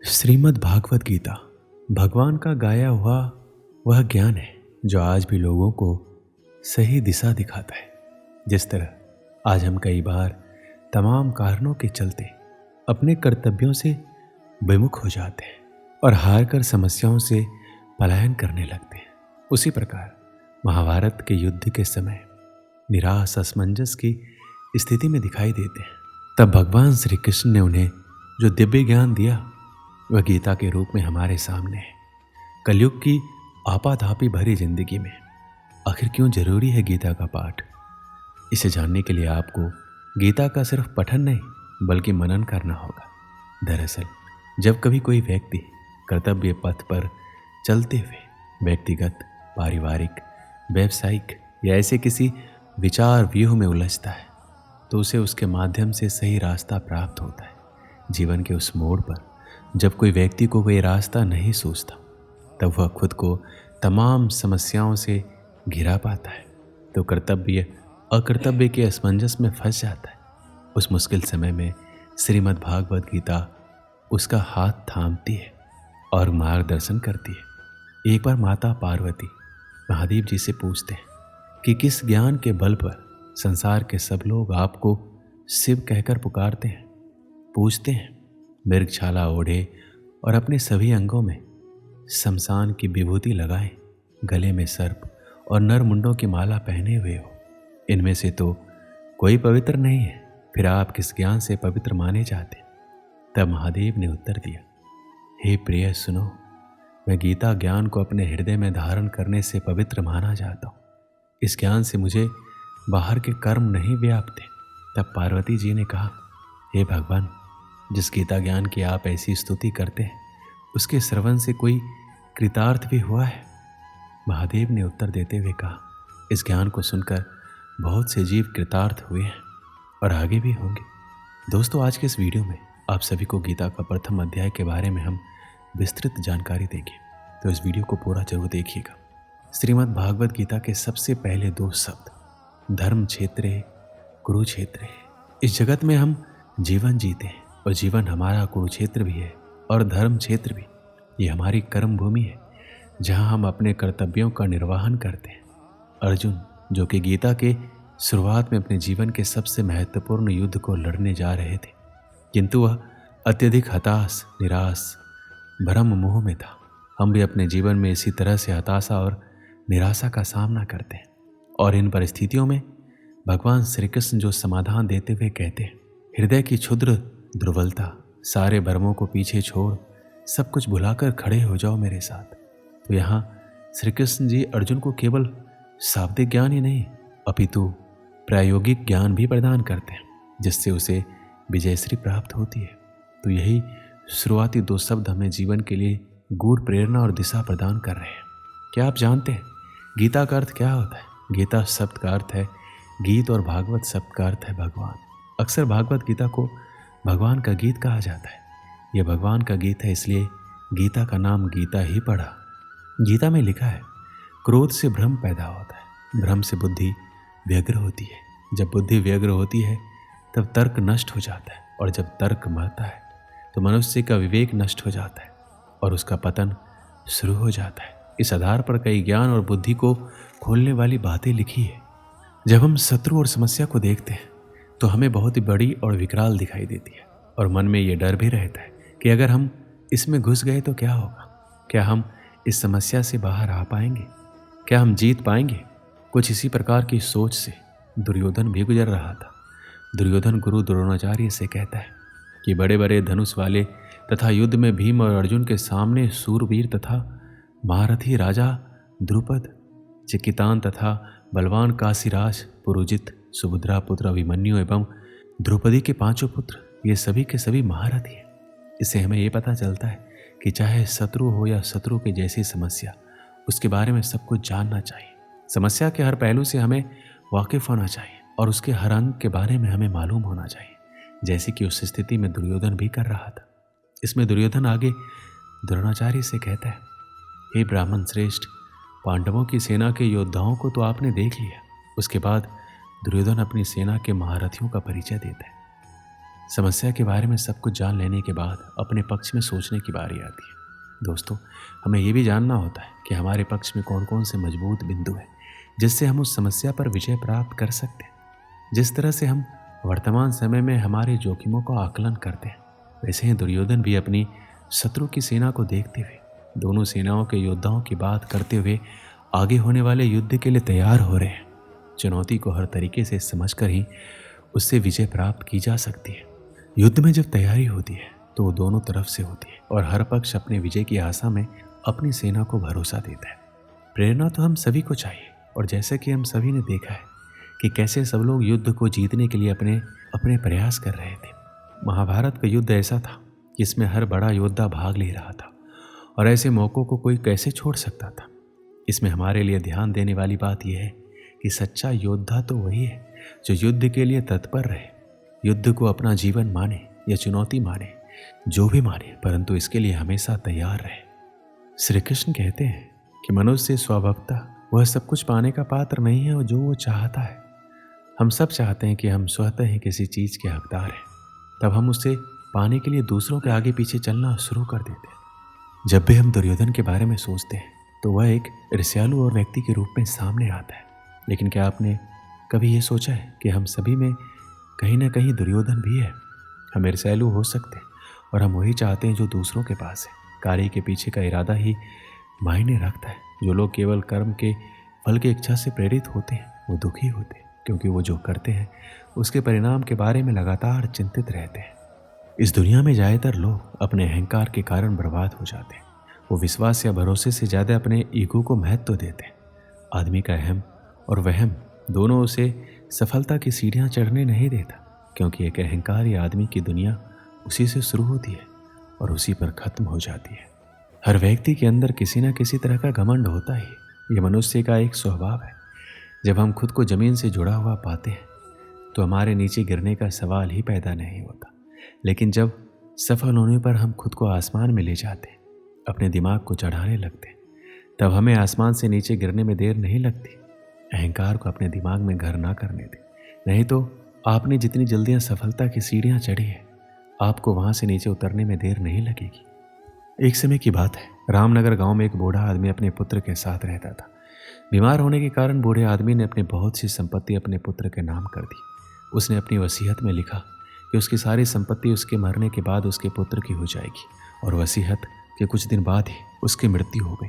श्रीमद् भागवत गीता भगवान का गाया हुआ वह ज्ञान है जो आज भी लोगों को सही दिशा दिखाता है। जिस तरह आज हम कई बार तमाम कारणों के चलते अपने कर्तव्यों से विमुख हो जाते हैं और हार कर समस्याओं से पलायन करने लगते हैं, उसी प्रकार महाभारत के युद्ध के समय निराश असमंजस की स्थिति में दिखाई देते हैं। तब भगवान श्री कृष्ण ने उन्हें जो दिव्य ज्ञान दिया वह गीता के रूप में हमारे सामने है। कलयुग की आपाधापी भरी जिंदगी में आखिर क्यों जरूरी है गीता का पाठ, इसे जानने के लिए आपको गीता का सिर्फ पठन नहीं बल्कि मनन करना होगा। दरअसल जब कभी कोई व्यक्ति कर्तव्य पथ पर चलते हुए व्यक्तिगत, पारिवारिक, व्यावसायिक या ऐसे किसी विचार व्यूह में उलझता है तो उसे उसके माध्यम से सही रास्ता प्राप्त होता है। जीवन के उस मोड़ पर जब कोई व्यक्ति को वह रास्ता नहीं सूझता तब वह खुद को तमाम समस्याओं से घिरा पाता है तो कर्तव्य अकर्तव्य के असमंजस में फंस जाता है। उस मुश्किल समय में श्रीमद् भागवत गीता उसका हाथ थामती है और मार्गदर्शन करती है। एक बार माता पार्वती महादेव जी से पूछते हैं कि किस ज्ञान के बल पर संसार के सब लोग आपको शिव कहकर पुकारते हैं। पूछते हैं मृगछाला ओढ़े और अपने सभी अंगों में शमशान की विभूति लगाए, गले में सर्प और नर मुंडों की माला पहने हुए हो, इनमें से तो कोई पवित्र नहीं है, फिर आप किस ज्ञान से पवित्र माने जाते। तब महादेव ने उत्तर दिया, हे प्रिय सुनो, मैं गीता ज्ञान को अपने हृदय में धारण करने से पवित्र माना जाता हूँ। इस ज्ञान से मुझे बाहर के कर्म नहीं व्यापते। तब पार्वती जी ने कहा, हे भगवान, जिस गीता ज्ञान की आप ऐसी स्तुति करते हैं उसके श्रवण से कोई कृतार्थ भी हुआ है। महादेव ने उत्तर देते हुए कहा, इस ज्ञान को सुनकर बहुत से जीव कृतार्थ हुए हैं और आगे भी होंगे। दोस्तों, आज के इस वीडियो में आप सभी को गीता का प्रथम अध्याय के बारे में हम विस्तृत जानकारी देंगे, तो इस वीडियो को पूरा जरूर देखिएगा। श्रीमद् भागवत गीता के सबसे पहले दो शब्द धर्म क्षेत्रे कुरुक्षेत्रे। इस जगत में हम जीवन जीते हैं और जीवन हमारा कुरुक्षेत्र भी है और धर्म क्षेत्र भी। ये हमारी कर्म भूमि है जहाँ हम अपने कर्तव्यों का निर्वहन करते हैं। अर्जुन, जो कि गीता के शुरुआत में अपने जीवन के सबसे महत्वपूर्ण युद्ध को लड़ने जा रहे थे, किंतु वह अत्यधिक हताश, निराश, भ्रम मोह में था। हम भी अपने जीवन में इसी तरह से हताशा और निराशा का सामना करते हैं और इन परिस्थितियों में भगवान श्री कृष्ण जो समाधान देते हुए कहते हैं, हृदय की क्षुद्र दुर्बलता, सारे भ्रमों को पीछे छोड़ सब कुछ भुलाकर खड़े हो जाओ मेरे साथ। तो यहाँ श्री कृष्ण जी अर्जुन को केवल शाब्दिक ज्ञान ही नहीं अपितु प्रायोगिक ज्ञान भी प्रदान करते हैं जिससे उसे विजयश्री प्राप्त होती है। तो यही शुरुआती दो शब्द हमें जीवन के लिए गूढ़ प्रेरणा और दिशा प्रदान कर रहे हैं। क्या आप जानते हैं गीता का अर्थ क्या होता है? गीता शब्द का अर्थ है गीत और भागवत शब्द का अर्थ है भगवान। अक्सर भागवत गीता को भगवान का गीत कहा जाता है। यह भगवान का गीत है, इसलिए गीता का नाम गीता ही पड़ा। गीता में लिखा है, क्रोध से भ्रम पैदा होता है, भ्रम से बुद्धि व्यग्र होती है, जब बुद्धि व्यग्र होती है तब तर्क नष्ट हो जाता है और जब तर्क मरता है तो मनुष्य का विवेक नष्ट हो जाता है और उसका पतन शुरू हो जाता है। इस आधार पर कई ज्ञान और बुद्धि को खोलने वाली बातें लिखी है। जब हम शत्रु और समस्या को देखते हैं तो हमें बहुत ही बड़ी और विकराल दिखाई देती है और मन में ये डर भी रहता है कि अगर हम इसमें घुस गए तो क्या होगा? क्या हम इस समस्या से बाहर आ पाएंगे? क्या हम जीत पाएंगे? कुछ इसी प्रकार की सोच से दुर्योधन भी गुजर रहा था। दुर्योधन गुरु द्रोणाचार्य से कहता है कि बड़े बड़े धनुष वाले तथा युद्ध में भीम और अर्जुन के सामने सूरवीर तथा महारथी राजा द्रुपद, चिकितान तथा बलवान काशीराज, पुरुजित, सुभद्रा पुत्र अभिमन्यु एवं द्रौपदी के पांचों पुत्र, ये सभी के सभी महारथी हैं। इससे हमें ये पता चलता है कि चाहे शत्रु हो या शत्रु की जैसी समस्या, उसके बारे में सब कुछ जानना चाहिए। समस्या के हर पहलू से हमें वाकिफ होना चाहिए और उसके हर अंग के बारे में हमें मालूम होना चाहिए, जैसे कि उस स्थिति में दुर्योधन भी कर रहा था। इसमें दुर्योधन आगे द्रोणाचार्य से कहता है, हे ब्राह्मण श्रेष्ठ, पांडवों की सेना के योद्धाओं को तो आपने देख लिया। उसके बाद दुर्योधन अपनी सेना के महारथियों का परिचय देता है। समस्या के बारे में सब कुछ जान लेने के बाद अपने पक्ष में सोचने की बारी आती है। दोस्तों, हमें ये भी जानना होता है कि हमारे पक्ष में कौन कौन से मजबूत बिंदु हैं जिससे हम उस समस्या पर विजय प्राप्त कर सकते हैं। जिस तरह से हम वर्तमान समय में हमारे जोखिमों का आकलन करते हैं, वैसे ही दुर्योधन भी अपनी शत्रु की सेना को देखते हुए, दोनों सेनाओं के योद्धाओं की बात करते हुए आगे होने वाले युद्ध के लिए तैयार हो रहे हैं। चुनौती को हर तरीके से समझकर ही उससे विजय प्राप्त की जा सकती है। युद्ध में जब तैयारी होती है तो वो दोनों तरफ से होती है और हर पक्ष अपने विजय की आशा में अपनी सेना को भरोसा देता है। प्रेरणा तो हम सभी को चाहिए, और जैसे कि हम सभी ने देखा है कि कैसे सब लोग युद्ध को जीतने के लिए अपने अपने प्रयास कर रहे थे। महाभारत का युद्ध ऐसा था जिसमें हर बड़ा योद्धा भाग ले रहा था, और ऐसे मौक़ों को कोई कैसे छोड़ सकता था। इसमें हमारे लिए ध्यान देने वाली बात यह है कि सच्चा योद्धा तो वही है जो युद्ध के लिए तत्पर रहे, युद्ध को अपना जीवन माने या चुनौती माने, जो भी माने, परंतु इसके लिए हमेशा तैयार रहे। श्री कृष्ण कहते हैं कि मनुष्य स्वभावतः वह सब कुछ पाने का पात्र नहीं है और जो वो चाहता है। हम सब चाहते हैं कि हम स्वतः ही किसी चीज़ के हकदार हैं, तब हम उसे पाने के लिए दूसरों के आगे पीछे चलना शुरू कर देते हैं। जब भी हम दुर्योधन के बारे में सोचते हैं तो वह एक ईर्ष्यालु और व्यक्ति के रूप में सामने आता है। लेकिन क्या आपने कभी ये सोचा है कि हम सभी में कहीं ना कहीं दुर्योधन भी है? हम ईर्ष्यालु हो सकते हैं और हम वही चाहते हैं जो दूसरों के पास है। कार्य के पीछे का इरादा ही मायने रखता है। जो लोग केवल कर्म के फल की इच्छा से प्रेरित होते हैं वो दुखी होते हैं, क्योंकि वो जो करते हैं उसके परिणाम के बारे में लगातार चिंतित रहते हैं। इस दुनिया में ज़्यादातर लोग अपने अहंकार के कारण बर्बाद हो जाते हैं। वो विश्वास या भरोसे से ज़्यादा अपने ईगो को महत्व देते हैं। आदमी का अहम और वहम दोनों उसे सफलता की सीढ़ियाँ चढ़ने नहीं देता, क्योंकि एक अहंकारी आदमी की दुनिया उसी से शुरू होती है और उसी पर ख़त्म हो जाती है। हर व्यक्ति के अंदर किसी न किसी तरह का घमंड होता ही। ये मनुष्य का एक स्वभाव है। जब हम खुद को ज़मीन से जुड़ा हुआ पाते हैं तो हमारे नीचे गिरने का सवाल ही पैदा नहीं होता। लेकिन जब सफल होने पर हम खुद को आसमान में ले जाते हैं, अपने दिमाग को चढ़ाने लगते हैं, तब हमें आसमान से नीचे गिरने में देर नहीं लगती। अहंकार को अपने दिमाग में घर ना करने दें, नहीं तो आपने जितनी जल्दी सफलता की सीढ़ियाँ चढ़ी है, आपको वहाँ से नीचे उतरने में देर नहीं लगेगी। एक समय की बात है, रामनगर गांव में एक बूढ़ा आदमी अपने पुत्र के साथ रहता था। बीमार होने के कारण बूढ़े आदमी ने अपनी बहुत सी संपत्ति अपने पुत्र के नाम कर दी। उसने अपनी वसीयत में लिखा कि उसकी सारी संपत्ति उसके मरने के बाद उसके पुत्र की हो जाएगी, और वसीयत के कुछ दिन बाद ही उसकी मृत्यु हो गई।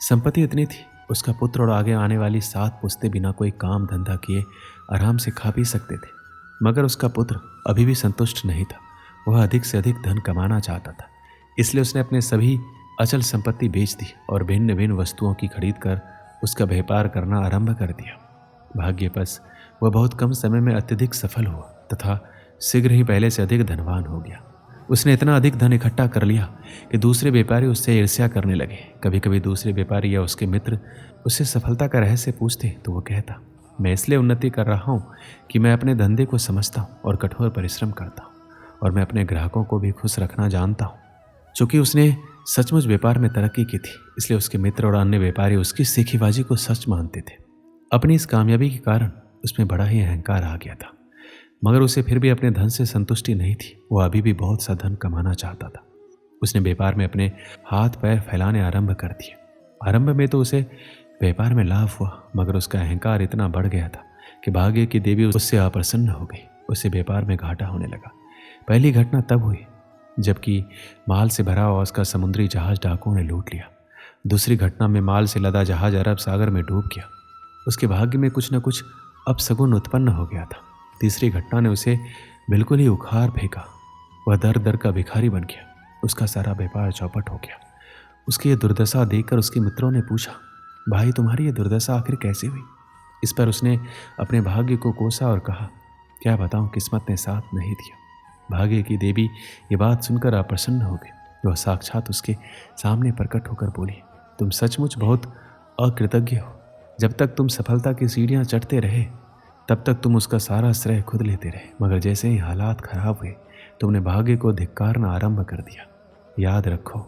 संपत्ति इतनी थी, उसका पुत्र और आगे आने वाली 7 पुश्तें बिना कोई काम धंधा किए आराम से खा पी सकते थे। मगर उसका पुत्र अभी भी संतुष्ट नहीं था। वह अधिक से अधिक धन कमाना चाहता था। इसलिए उसने अपने सभी अचल संपत्ति बेच दी और भिन्न भिन्न वस्तुओं की खरीद कर उसका व्यापार करना आरंभ कर दिया। भाग्यवश वह बहुत कम समय में अत्यधिक सफल हुआ तथा शीघ्र ही पहले से अधिक धनवान हो गया। उसने इतना अधिक धन इकट्ठा कर लिया कि दूसरे व्यापारी उससे ईर्ष्या करने लगे। कभी कभी दूसरे व्यापारी या उसके मित्र उससे सफलता का रहस्य पूछते तो वो कहता, मैं इसलिए उन्नति कर रहा हूँ कि मैं अपने धंधे को समझता हूँ और कठोर परिश्रम करता हूँ, और मैं अपने ग्राहकों को भी खुश रखना जानता हूँ। चूँकि उसने सचमुच व्यापार में तरक्की की थी, इसलिए उसके मित्र और अन्य व्यापारी उसकी सीखीबाजी को सच मानते थे। अपनी इस कामयाबी के कारण उसमें बड़ा ही अहंकार आ गया था, मगर उसे फिर भी अपने धन से संतुष्टि नहीं थी। वह अभी भी बहुत सा धन कमाना चाहता था। उसने व्यापार में अपने हाथ पैर फैलाने आरंभ कर दिए। आरंभ में तो उसे व्यापार में लाभ हुआ, मगर उसका अहंकार इतना बढ़ गया था कि भाग्य की देवी उससे अप्रसन्न हो गई। उसे व्यापार में घाटा होने लगा। पहली घटना तब हुई जबकि माल से भरा हुआ उसका समुद्री जहाज डाकुओं ने लूट लिया। दूसरी घटना में माल से लदा जहाज अरब सागर में डूब गया। उसके भाग्य में कुछ न कुछ अपशगुन उत्पन्न हो गया था। तीसरी घटना ने उसे बिल्कुल ही उखाड़ फेंका। वह दर दर का भिखारी बन गया। उसका सारा व्यापार चौपट हो गया। उसकी यह दुर्दशा देखकर उसके मित्रों ने पूछा, भाई तुम्हारी यह दुर्दशा आखिर कैसे हुई? इस पर उसने अपने भाग्य को कोसा और कहा, क्या बताऊं, किस्मत ने साथ नहीं दिया। भाग्य की देवी ये बात सुनकर अप्रसन्न हो गई। वह साक्षात उसके सामने प्रकट होकर बोली, तुम सचमुच बहुत अकृतज्ञ हो। जब तक तुम सफलता की सीढ़ियां चढ़ते रहे तब तक तुम उसका सारा श्रेय खुद लेते रहे, मगर जैसे ही हालात खराब हुए तुमने भाग्य को धिक्कारना आरंभ कर दिया। याद रखो,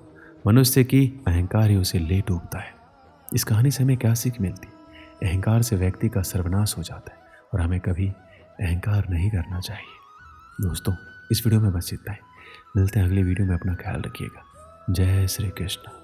मनुष्य की अहंकार ही उसे ले डूबता है। इस कहानी से हमें क्या सीख मिलती? अहंकार से व्यक्ति का सर्वनाश हो जाता है और हमें कभी अहंकार नहीं करना चाहिए। दोस्तों, इस वीडियो में बस इतना ही। मिलते हैं अगली वीडियो में, अपना ख्याल रखिएगा। जय श्री कृष्ण।